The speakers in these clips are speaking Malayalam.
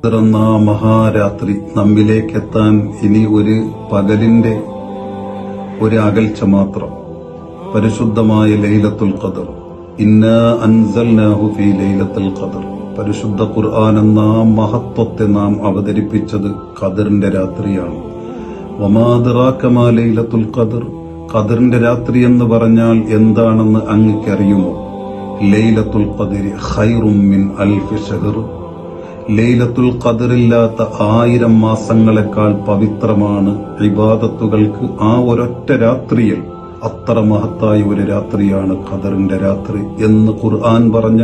പിറന്ന മഹാരാത്രി നമ്മിലേക്കെത്താൻ ഇനി ഒരു പകലിന്റെ ഒരു അകൽച്ച മാത്രം. പരിശുദ്ധമായ ലൈലത്തുൽ ഖദർ. ഇന്നാ അൻസൽനാഹു ഫീ ലൈലത്തുൽ ഖദർ. പരിശുദ്ധ ഖുർആൻ എന്ന മഹത്വത്തെ നാം അവതരിപ്പിച്ചത് ഖദറിന്റെ രാത്രിയാണ്. വമാ അദ്റാക മാ ലൈലത്തുൽ ഖദർ. ഖദറിന്റെ രാത്രി എന്ന് പറഞ്ഞാൽ എന്താണെന്ന് അങ്ങേക്കറിയുമോ? ലൈലത്തുൽ ഖദരി ഖൈറും മിൻ അൽഫി ശഹർ. ലൈലത്തുൽ ഖദറില്ലാത്ത 1000 മാസങ്ങളെക്കാൾ പവിത്രമാണ് ഇബാദത്തുകൾക്ക് ആ ഒരൊറ്റ രാത്രിയിൽ. അത്ര മഹത്തായ ഒരു രാത്രിയാണ് ഖദറിന്റെ രാത്രി എന്ന് ഖുർആൻ പറഞ്ഞ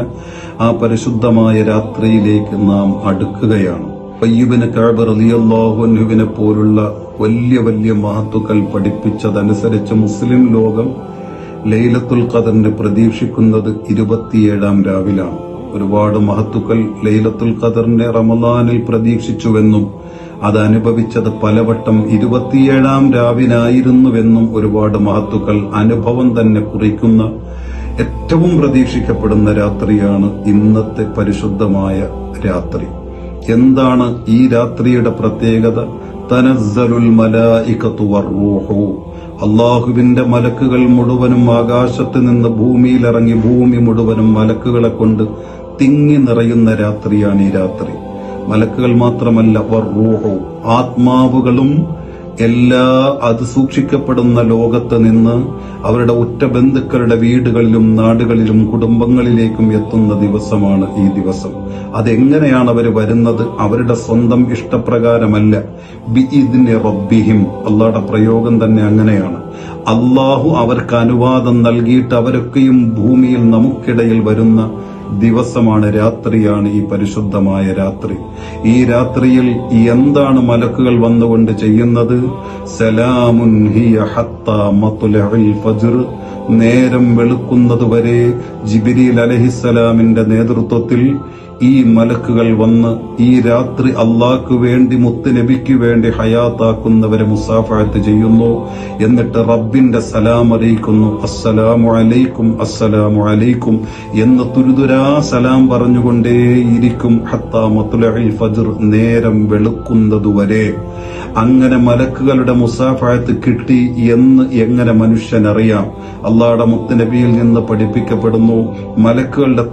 ആ പരിശുദ്ധമായ രാത്രിയിലേക്ക് നാം അടുക്കുകയാണ്. ഉബയ്യ് കഅബ് റളിയല്ലാഹു അൻഹുവിനെ പോലുള്ള വലിയ വലിയ മഹത്തുക്കൾ പഠിപ്പിച്ചതനുസരിച്ച് മുസ്ലിം ലോകം ലൈലത്തുൽ ഖദറിനെ പ്രതീക്ഷിക്കുന്നത് 27-ാം രാവിലാണ്. ഒരുപാട് മഹത്തുക്കൾ ലൈലത്തുൽ ഖദറിനെ റമളാനിൽ പ്രതീക്ഷിച്ചുവെന്നും അത് അനുഭവിച്ചത് പലവട്ടം 27-ാം രാവിനായിരുന്നുവെന്നും ഒരുപാട് മഹത്തുക്കൾ അനുഭവം തന്നെ കുറിക്കുന്ന ഏറ്റവും പ്രതീക്ഷിക്കപ്പെടുന്ന രാത്രിയാണ് ഇന്നത്തെ പരിശുദ്ധമായ രാത്രി. എന്താണ് ഈ രാത്രിയുടെ പ്രത്യേകത? തനസ്സലുൽ മലായികത്തു വറൂഹു. അള്ളാഹുവിന്റെ മലക്കുകൾ മുഴുവനും ആകാശത്ത് നിന്ന് ഭൂമിയിലിറങ്ങി ഭൂമി മുഴുവനും മലക്കുകളെ കൊണ്ട് തിങ്ങി നിറയുന്ന രാത്രിയാണ് ഈ രാത്രി. മലക്കുകൾ മാത്രമല്ല, വറൂഹു, ആത്മാവുകളും അത് സൂക്ഷിക്കപ്പെടുന്ന ലോകത്ത് നിന്ന് അവരുടെ ഉറ്റ ബന്ധുക്കളുടെ വീടുകളിലും നാടുകളിലും കുടുംബങ്ങളിലേക്കും എത്തുന്ന ദിവസമാണ് ഈ ദിവസം. അതെങ്ങനെയാണ് അവർ വരുന്നത്? അവരുടെ സ്വന്തം ഇഷ്ടപ്രകാരമല്ല, ബിഇദ്നി റബ്ബിഹിം. അള്ളാഹുടെ പ്രയോഗം തന്നെ അങ്ങനെയാണ്. അള്ളാഹു അവർക്ക് അനുവാദം നൽകിയിട്ട് അവരൊക്കെയും ഭൂമിയിൽ നമുക്കിടയിൽ വരുന്ന ദിവസമാണ്, രാത്രിയാണ് ഈ പരിശുദ്ധമായ രാത്രി. ഈ രാത്രിയിൽ എന്താണ് മലക്കുകൾ വന്നുകൊണ്ട് ചെയ്യുന്നത്? സലാമുൻ ഹിയ ഹത്താ മത്ലഉൽ ഫജ്ർ. നേരം വെളുക്കുന്നതുവരെ ജിബ്രീൽ അലൈഹിസ്സലാമിന്റെ നേതൃത്വത്തിൽ ഈ മലക്കുകൾ വന്ന് ഈ രാത്രി അള്ളാഹ്ക്ക് വേണ്ടി, മുത്തുനബിക്ക് വേണ്ടി ഹയാത്താക്കുന്നവരെ മുസാഫഹത്ത് ചെയ്യുന്നു. എന്നിട്ട് റബ്ബിന്റെ സലാം അറിയിക്കുന്നു. അസ്സലാമു അലൈക്കും, അസ്സലാമു അലൈക്കും എന്ന് തുരുതുരാ സലാം പറഞ്ഞുകൊണ്ടേയിരിക്കും ഹത്താ മത്ലഉൽ ഫജ്ർ, നേരം വെളുക്കുന്നതുവരെ. അങ്ങനെ മലക്കുകളുടെ മുസാഫഹത്ത് കിട്ടി എന്ന് എങ്ങനെ മനുഷ്യനറിയാം? അള്ളാഹുടെ മുത്തുനബിയിൽ നിന്ന് പഠിപ്പിക്കപ്പെടുന്നു. മലക്കുകളുടെ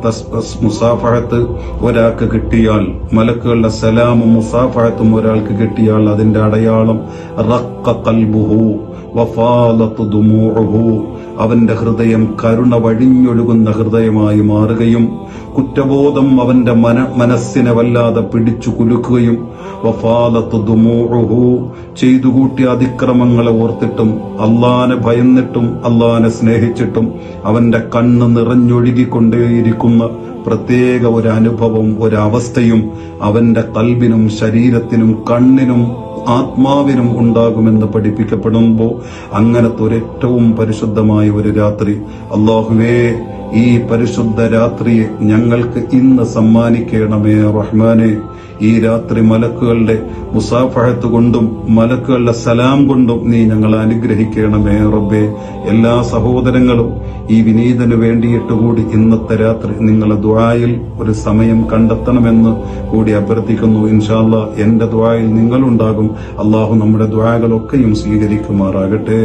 മുസാഫഹത്ത് ഒരാൾക്ക് കിട്ടിയാൽ, മലക്കുകളുടെ സലാമും മുസാഫഹത്തും ഒരാൾക്ക് കിട്ടിയാൽ അതിന്റെ അടയാളം റഖ്ഖ ഖൽബുഹു വഫാലത്ത് ദുമൂഉഹു. അവന്റെ ഹൃദയം കരുണ വഴിഞ്ഞൊഴുകുന്ന ഹൃദയമായി മാറുകയും കുറ്റബോധം അവന്റെ മനസ്സിനെ വല്ലാതെ പിടിച്ചു കുലുക്കുകയും വഫാലത്ത് ദുമൂഉഹു, ചെയ്തുകൂട്ടിയ അതിക്രമങ്ങളെ ഓർത്തിട്ടും അള്ളാനെ ഭയന്നിട്ടും അള്ളാനെ സ്നേഹിച്ചിട്ടും അവന്റെ കണ്ണ് നിറഞ്ഞൊഴുകിക്കൊണ്ടേയിരിക്കുന്ന പ്രത്യേക ഒരു അനുഭവം, ഒരവസ്ഥയും അവന്റെ കൽബിനും ശരീരത്തിനും കണ്ണിനും ആത്മാവിനും ഉണ്ടാകുമെന്ന് പഠിപ്പിക്കപ്പെടുമ്പോൾ അങ്ങനത്തെ ഒരേറ്റവും പരിശുദ്ധമായ ഒരു രാത്രി. അല്ലാഹുവേ, ഈ പരിശുദ്ധ രാത്രിയെ ഞങ്ങൾക്ക് ഇന്ന് സമ്മാനിക്കണമേ റഹ്മാനെ. ഈ രാത്രി മലക്കുകളുടെ മുസാഫഹത്ത് കൊണ്ടും മലക്കുകളുടെ സലാം കൊണ്ടും നീ ഞങ്ങളെ അനുഗ്രഹിക്കണമേ റബ്ബേ. എല്ലാ സഹോദരങ്ങളും ഈ വിനീതന് വേണ്ടിയിട്ട് കൂടി ഇന്നത്തെ രാത്രി നിങ്ങളെ ദുആയിൽ ഒരു സമയം കണ്ടെത്തണമെന്ന് കൂടി അഭ്യർത്ഥിക്കുന്നു. ഇൻഷാ അല്ലാഹ് എന്റെ ദുആയിൽ നിങ്ങളുണ്ടാകും. അള്ളാഹു നമ്മുടെ ദുആകളൊക്കെയും സ്വീകരിക്കുമാറാകട്ടെ.